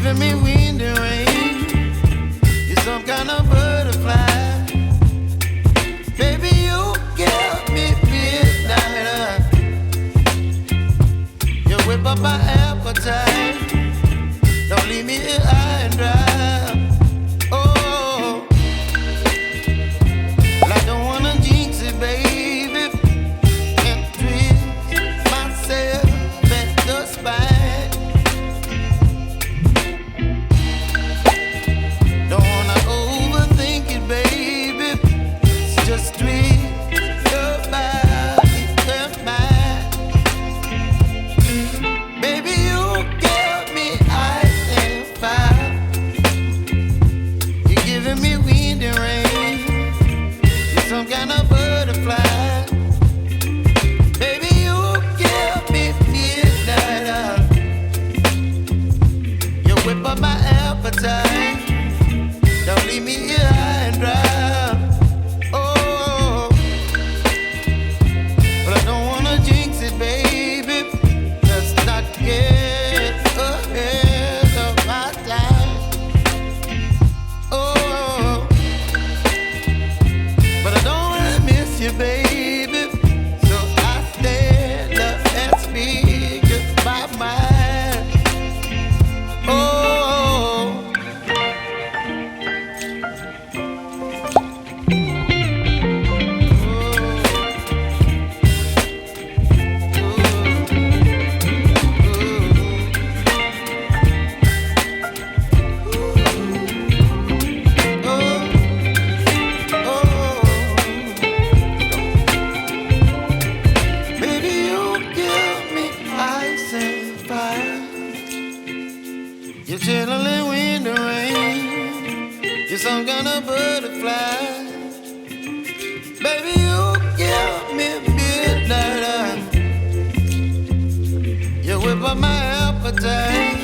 giving me wind and rain. You're some kind of butterfly. Baby, you give me midnight. You whip up my appetite. Don't leave me here high and dry. Oh, well, I don't wanna jinx it, baby, and twist myself at the spine. Don't wanna overthink it, baby. It's just twist your body and mine. Baby, you give me ice and fire. You're giving me wind and rain. You're some kind of butterfly. Baby, you give me midnight. You whip up my appetite. Don't leave me here high and dry. Oh, but I don't wanna jinx it, baby. Let's not get ahead of my time. Oh, but I don't wanna miss you, baby. So I stand up and speak my mind. Oh. Baby, you give me ice and fire. You're chilling wind and rain. You're some kind of butterfly. Baby, you give me midnight. You whip up my appetite.